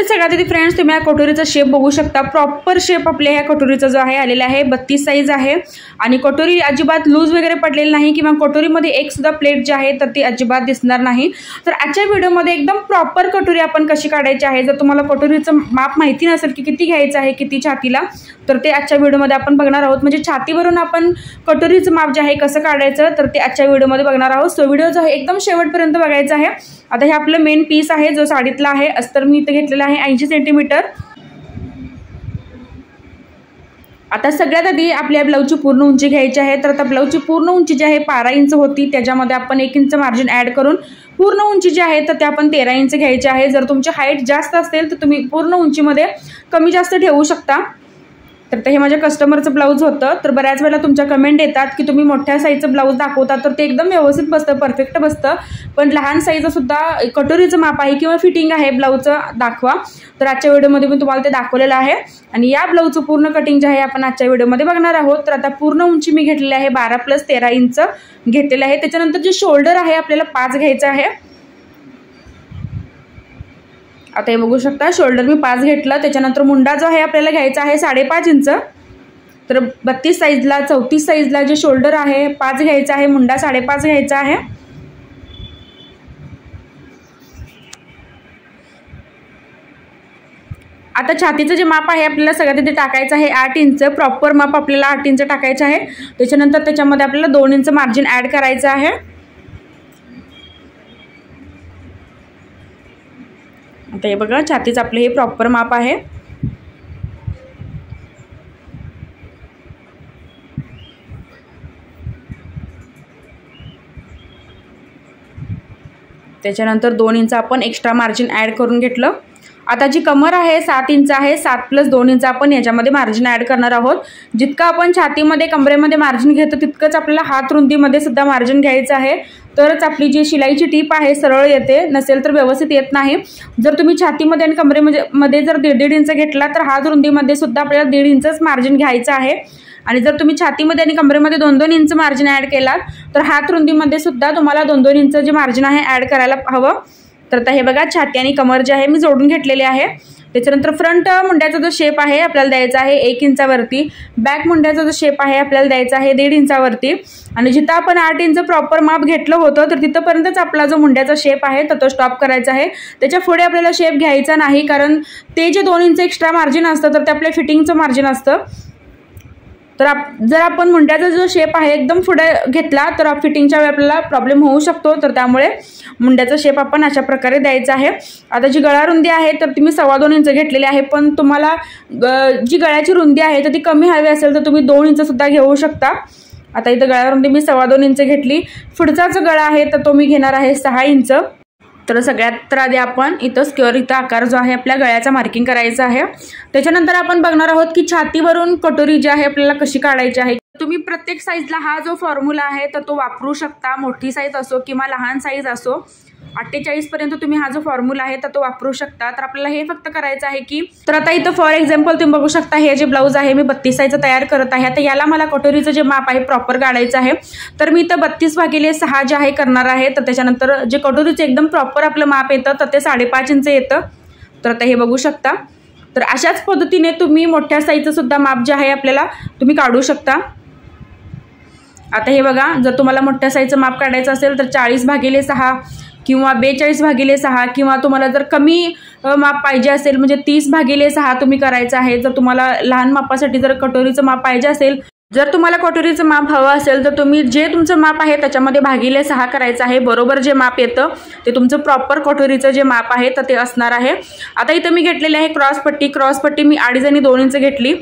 सगळ्यात आधी फ्रेंड्स तुम्ही या कटोरीचा शेप बघू शकता। प्रॉपर शेप आपल्या ह्या कटोरीचा जो आहे आलेला आहे। 32 साईज आहे आणि कटोरी अजिबात लूज वगैरे पडलेली नाही किंवा कटोरीमध्ये एक सुद्धा प्लेट जी आहे तर ती अजिबात दिसणार नाही। तर आजच्या व्हिडिओमध्ये एकदम प्रॉपर कटोरी आपण कशी काढायची आहे, जर तुम्हाला कटोरीचं माप माहिती नसेल की किती घ्यायचं आहे किती छातीला, तर ते आजच्या व्हिडिओमध्ये आपण बघणार आहोत। म्हणजे छातीवरून आपण कटोरीचं माप जे आहे कसं काढायचं तर ते आजच्या व्हिडिओमध्ये बघणार आहोत। सो व्हिडिओ जो आहे एकदम शेवटपर्यंत बघायचा आहे। आता हे आपलं मेन पीस आहे जो साडीतला आहे। अस्तर मी इथे घेतलेला आहे 80 सेंटीमीटर। आता सगळ्यात आधी आपल्या ब्लाऊजची पूर्ण उंची घ्यायची आहे। तर आता ब्लाऊजची पूर्ण उंची जी आहे 12 इंच होती, त्याच्यामध्ये आपण 1 इंच मार्जिन ॲड करून पूर्ण उंची जी आहे तर ते आपण 13 इंच घ्यायची आहे। जर तुमची हाईट जास्त असेल तर तुम्ही पूर्ण उंचीमध्ये कमी जास्त ठेवू शकता। तर हे माझ्या कस्टमरचं ब्लाऊज होतं। तर बऱ्याच वेळेला तुमच्या कमेंट येतात की तुम्ही मोठ्या साईजचं ब्लाऊज दाखवता तर ते एकदम व्यवस्थित बसतं, परफेक्ट बसतं, पण लहान साईजचं सुद्धा कटोरीचं माप आहे किंवा फिटिंग आहे ब्लाऊजचं दाखवा। तर आजच्या व्हिडिओमध्ये मी तुम्हाला ते दाखवलेलं आहे आणि या ब्लाऊजचं पूर्ण कटिंग जे आहे आपण आजच्या व्हिडिओमध्ये बघणार आहोत। तर आता पूर्ण उंची मी घेतलेली आहे 12 + 13 इंच घेतलेलं आहे। त्याच्यानंतर जे शोल्डर आहे आपल्याला 5 घ्यायचं आहे। आता हे बघू शकता शोल्डर मी 5 घेतलं। त्याच्यानंतर मुंडा जो आहे आपल्याला घ्यायचा आहे 5.5 इंच। तर 32 साईजला 34 साईजला जे शोल्डर आहे 5 घ्यायचं आहे, मुंडा 5.5 घ्यायचा आहे। आता छातीचं जे माप आहे आपल्याला सगळ्यात इथे टाकायचं आहे 8 इंच। प्रॉपर माप आपल्याला 8 इंच टाकायचं आहे। त्याच्यानंतर त्याच्यामध्ये आपल्याला 2 इंच मार्जिन ॲड करायचं आहे। आता हे बघा छातीचं आपलं हे प्रॉपर माप आहे। त्याच्यानंतर 2 इंच आपण एक्स्ट्रा मार्जिन ॲड करून घेतलं। आता जी कमर आहे 7 इंच आहे, 7 + 2 इंच आपण याच्यामध्ये मार्जिन ॲड करणार आहोत। जितकं आपण छातीमध्ये कमरेमध्ये मार्जिन घेतो तितकंच आपल्याला हात रुंदीमध्ये सुद्धा मार्जिन घ्यायचं आहे, तरच आपली जी शिलाईची टीप आहे सरळ येते, नसेल तर व्यवस्थित येत नाही। जर तुम्ही छातीमध्ये आणि कमरेमध्ये जर 1.5 इंच घेतला तर हात रुंदीमध्ये सुद्धा आपल्याला 1.5 इंचच मार्जिन घ्यायचं आहे। आणि जर तुम्ही छातीमध्ये आणि कमरेमध्ये 2-2 इंच मार्जिन ॲड केलात तर हात रुंदीमध्ये सुद्धा तुम्हाला 2-2 इंच जे मार्जिन आहे ॲड करायला हवं। तर आता हे बघा छाती आणि कमर जे आहे मी जोडून घेतलेले आहे। त्याच्यानंतर फ्रंट मुंड्याचा जो शेप आहे आपल्याला द्यायचा आहे 1 इंचावरती। बॅक मुंड्याचा जो शेप आहे आपल्याला द्यायचा आहे 1.5 इंचावरती। आणि जिथं आपण 8 इंच प्रॉपर माप घेतलं होतं तर तिथंपर्यंतच आपला जो मुंड्याचा शेप आहे तर तो स्टॉप करायचा आहे। त्याच्या पुढे आपल्याला शेप घ्यायचा नाही, कारण ते जे 2 इंच एक्स्ट्रा मार्जिन असतं तर ते आपल्या फिटिंगचं मार्जिन असतं। तर जर आपण मुंड्याचा जो शेप आहे एकदम पुढे घेतला तर फिटिंगच्या वेळी आपल्याला प्रॉब्लेम होऊ शकतो। तर त्यामुळे मुंड्याचा शेप आपण अशा प्रकारे द्यायचा आहे। आता जी गळा रुंदी आहे तर तुम्ही 2.25 इंच घेतलेली आहे, पण तुम्हाला जी गळ्याची रुंदी आहे तर ती कमी हवी असेल तर तुम्ही 2 इंच सुद्धा घेऊ शकता। आता इथं गळा रुंदी मी 2.25 इंच घेतली। पुढचा जो गळा आहे तर तो मी घेणार आहे 6 इंच। तर सगळ्यात आधी आपण इथं स्क्वेअर इथं आकार जो आहे आपल्या गळ्याचा मार्किंग करायचा आहे। त्याच्यानंतर आपण बघणार आहोत की छातीवरून कटोरी जी आहे आपल्याला कशी काढायची आहे। तुम्ही प्रत्येक साईजला हा जो फॉर्म्युला आहे तर तो वापरू शकता, मोठी साईज असो किंवा लहान साईज असो। 48 पर्यंत तुम्ही हा जो फॉर्म्युला आहे तर तो वापरू शकता। तर आपल्याला हे फक्त करायचं आहे की तर आता इथं फॉर एक्झाम्पल तुम्ही बघू शकता हे जे ब्लाऊज आहे मी 32 साईजचं तयार करत आहे। आता याला मला कटोरीचं जे माप आहे प्रॉपर काढायचं आहे, तर मी इथं 32/6 जे आहे करणार आहे। तर त्याच्यानंतर जे कटोरीचं एकदम प्रॉपर आपलं माप येतं तर ते 5.5 इंच येतं। तर आता हे बघू शकता। तर अशाच पद्धतीने तुम्ही मोठ्या साईजचं सुद्धा माप जे आहे आपल्याला तुम्ही काढू शकता। आता हे बघा, जर तुम्हाला मोठ्या साईजचं माप काढायचं असेल तर 40/6 किंवा 42/6 किंवा तुम्हाला जर कमी माप पाहिजे असेल म्हणजे 30/6 तुम्ही करायचं आहे। जर तुम्हाला लहान मापासाठी जर कटोरीचं माप पाहिजे असेल, जर तुम्हाला कटोरीचं माप हवं असेल तर तुम्ही जे तुमचं माप आहे त्याच्यामध्ये 6 करायचं आहे। बरोबर जे माप येतं ते तुमचं प्रॉपर कटोरीचं जे माप आहे तर ते असणार आहे। आता इथं मी घेतलेली आहे क्रॉसपट्टी मी 2.5 आणि 2 इंच घेतली।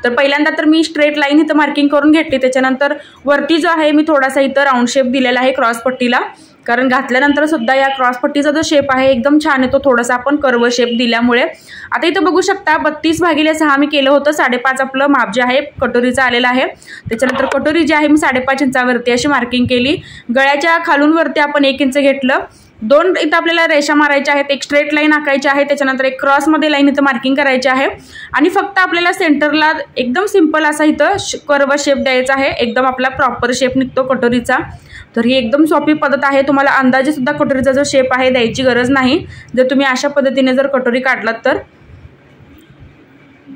तर पहिल्यांदा तर मी स्ट्रेट लाईन इथं मार्किंग करून घेतली। त्याच्यानंतर वरती जो आहे मी थोडासा इथं राऊंड शेप दिलेला आहे क्रॉसपट्टीला, कारण घातल्यानंतर सुद्धा या क्रॉसपट्टीचा जो शेप आहे एकदम छान येतो, थोडासा आपण कर्व शेप दिल्यामुळे। आता इथं बघू शकता 32/6 मी केलं होतं, 5.5 आपलं माप जे आहे कटोरीचं आलेलं आहे। त्याच्यानंतर कटोरी जी आहे मी 5.5 इंचावरती अशी मार्किंग केली। गळ्याच्या खालून वरती आपण 1 इंच घेतलं। 2 इथं आपल्याला रेषा मारायच्या आहेत, एक स्ट्रेट लाईन आखायची आहे, त्याच्यानंतर एक क्रॉसमध्ये लाईन इथं मार्किंग करायची आहे आणि फक्त आपल्याला सेंटरला एकदम सिंपल असा इथं कर्व शेप द्यायचा आहे। एकदम आपला प्रॉपर शेप निघतो कटोरीचा। तर ही एकदम सोपी पद्धत आहे, तुम्हाला अंदाजे सुद्धा कटोरीचा जो शेप आहे द्यायची गरज नाही जर तुम्ही अशा पद्धतीने जर कटोरी काढलात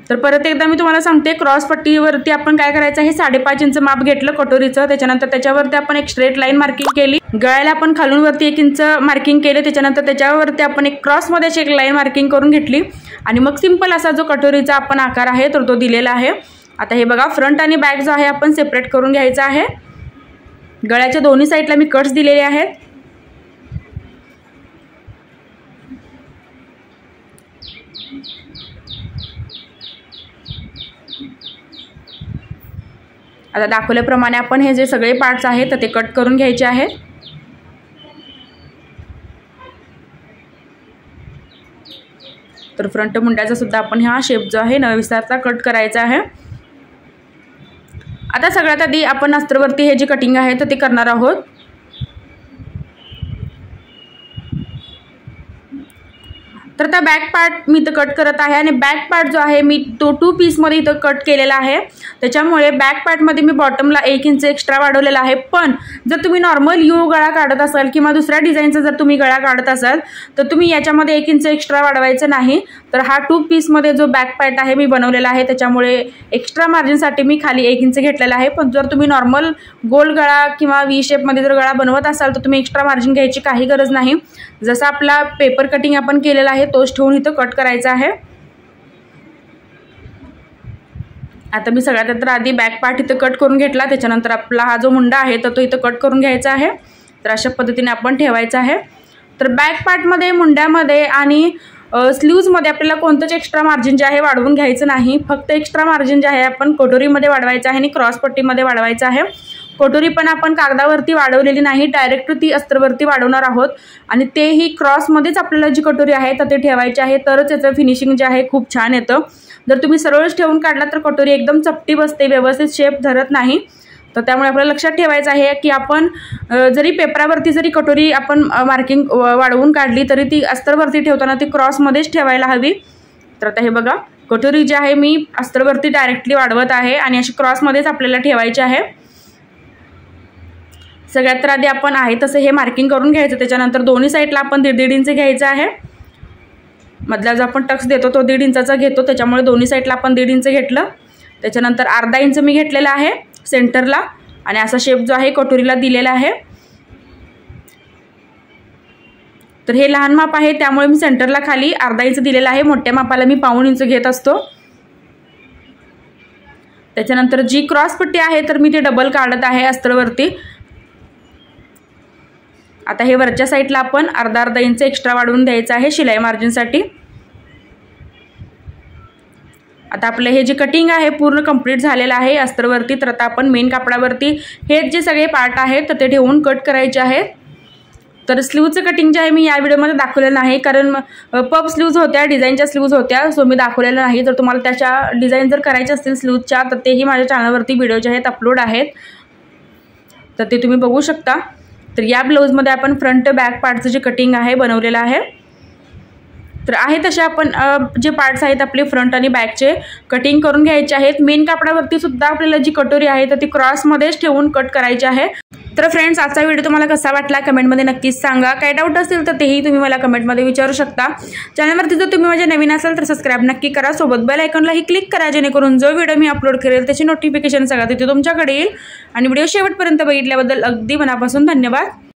तर परत एकदा मी तुम्हाला सांगते, क्रॉस पट्टीवरती आपण काय करायचं आहे, 5.5 इंच माप घेतलं कटोरीचं, त्याच्यानंतर त्याच्यावरती आपण एक स्ट्रेट लाईन मार्किंग केली, गळ्याला आपण खालून वरती 1 इंच मार्किंग केले, त्याच्यानंतर त्याच्यावरती आपण एक क्रॉसमध्ये एक लाईन मार्किंग करून घेतली आणि मग सिंपल असा जो कटोरीचा आपण आकार आहे तर तो दिलेला आहे। आता हे बघा, फ्रंट आणि बॅक जो आहे आपण सेपरेट करून घ्यायचा आहे। गळ्याच्या दोन्ही साईडला मी कट्स दिलेले आहेत। आता दाखवल्याप्रमाणे आपण हे जे सगळे पार्ट्स आहेत ते कट करून घ्यायचे आहेत। तर फ्रंट मुंड्याचा सुद्धा आपण हा शेप जो आहे न विस्तारता कट करायचा आहे। आता सगळ्यात आधी आपण अस्तरवरती हे जी कटिंग आहे तर ते करणार आहोत। तर त्या बॅक पार्ट मी इथं कट करत आहे आणि बॅक पार्ट जो आहे मी तो 2 पीसमध्ये इथं कट केलेला आहे, त्याच्यामुळे बॅक पार्टमध्ये मी बॉटमला 1 इंच एक्स्ट्रा वाढवलेला आहे। पण जर तुम्ही नॉर्मल यू गळा काढत असाल किंवा दुसऱ्या डिझाईनचा जर तुम्ही गळा काढत असाल तर तुम्ही याच्यामध्ये 1 इंच एक्स्ट्रा वाढवायचं नाही। तर हा 2 पीसमध्ये जो बॅक पार्ट आहे मी बनवलेला आहे, त्याच्यामुळे एक्स्ट्रा मार्जिनसाठी मी खाली 1 इंच घेतलेला आहे। पण जर तुम्ही नॉर्मल गोल गळा किंवा व्ही शेपमध्ये जर गळा बनवत असाल तर तुम्ही एक्स्ट्रा मार्जिन घ्यायची काही गरज नाही। जसा आपला पेपर कटिंग आपण केलेला आहे तोच ठेवून इथं कट करायचा आहे। आता मी सगळ्यात आधी बॅक पार्ट इथं कट करून घेतला, त्याच्यानंतर आपला हा जो मुंडा आहे तर तो इथं कट करून घ्यायचा आहे। तर अशा पद्धतीने आपण ठेवायचा आहे। तर बॅक पार्टमध्ये, मुंड्यामध्ये आणि स्लीव्जमध्ये आपल्याला कोणतंच एक्स्ट्रा मार्जिन जे आहे वाढवून घ्यायचं नाही। फक्त एक्स्ट्रा मार्जिन जे आहे आपण कटोरीमध्ये वाढवायचं आहे आणि क्रॉस पट्टीमध्ये वाढवायचं आहे। कटोरी पण आपण कागदावरती वाढवलेली नाही, डायरेक्ट ती अस्तरवरती वाढवणार आहोत आणि तेही क्रॉसमध्येच आपल्याला जी कटोरी आहे तर ते ठेवायची आहे, तरच याचं फिनिशिंग जे आहे खूप छान येतं। जर तुम्ही सरळच ठेवून काढला तर कटोरी एकदम चपटी बसते, व्यवस्थित शेप धरत नाही। तर त्यामुळे आपल्याला लक्षात ठेवायचं आहे की आपण जरी पेपरावरती जरी कटोरी आपण मार्किंग वाढवून काढली तरी ती अस्तरवरती ठेवताना ती क्रॉसमध्येच ठेवायला हवी। तर आता हे बघा, कटोरी जी आहे मी अस्तरवरती डायरेक्टली वाढवत आहे आणि अशी क्रॉसमध्येच आपल्याला ठेवायची आहे। सगळ्यात आधी आपण आहे तसं हे मार्किंग करून घ्यायचं, त्याच्यानंतर दोन्ही साईडला आपण 1.5 इंच घ्यायचं आहे। मधला जो आपण टक्स देतो तो 1.5 इंचाचा घेतो, त्याच्यामुळे दोन्ही साईडला आपण 1.5 इंच घेतलं, त्याच्यानंतर अर्धा इंच मी घेतलेला आहे सेंटरला आणि असा शेप जो आहे कटोरीला दिलेला आहे। तर हे लहान माप आहे त्यामुळे मी सेंटरला खाली अर्धा इंच दिलेला आहे, मोठ्या मापाला मी 1.5 इंच घेत असतो। त्याच्यानंतर जी क्रॉस पट्टी आहे तर मी ते डबल काढत आहे अस्तरवरती। आता हे वरच्या साईडला आपण अर्धा इंच एक्स्ट्रा वाढवून द्यायचं आहे शिलाई मार्जिनसाठी। आता आपलं हे जे कटिंग आहे पूर्ण कंप्लीट झालेलं आहे अस्तरवरती। तर आता आपण मेन कापडावरती हे जे सगळे पार्ट आहेत तर ते ठेवून कट करायचे आहेत। तर स्लीवचं कटिंग जे आहे मी या व्हिडिओमध्ये दाखवलेलं नाही, कारण पफ स्लीव्ज होत्या, डिझाईनच्या स्लीव्ज होत्या, सो मी दाखवलेलं नाही। जर तुम्हाला त्याच्या डिझाईन जर करायचे असतील स्लीव्जच्या तर तेही माझ्या चॅनलवरती व्हिडिओ जे आहेत अपलोड आहेत, तर ते तुम्ही बघू शकता। तर या ब्लाऊजमध्ये आपण फ्रंट बॅक पार्टचं जे कटिंग आहे बनवलेलं आहे। तर आहे तसे आपण जे पार्ट्स आहेत आपले फ्रंट आणि बॅकचे कटिंग करून घ्यायचे आहेत। मेन कापडावरती सुद्धा आपल्याला जी कटोरी आहे तर ती क्रॉसमध्येच ठेवून कट करायची आहे। तर फ्रेंड्स, आजचा व्हिडिओ तुम्हाला कसा वाटला कमेंटमध्ये नक्कीच सांगा। काही डाऊट असेल तर तेही तुम्ही मला कमेंटमध्ये विचारू शकता। चॅनलवरती जर तुम्ही माझ्या नवीन असाल तर सबस्क्राईब नक्की करा, सोबत बेल आयकॉनलाही क्लिक करा, जेणेकरून जो व्हिडिओ मी अपलोड करेल त्याची नोटिफिकेशन सगळ्यात येते तुमच्याकडे येईल। आणि व्हिडिओ शेवटपर्यंत बघितल्याबद्दल अगदी मनापासून धन्यवाद।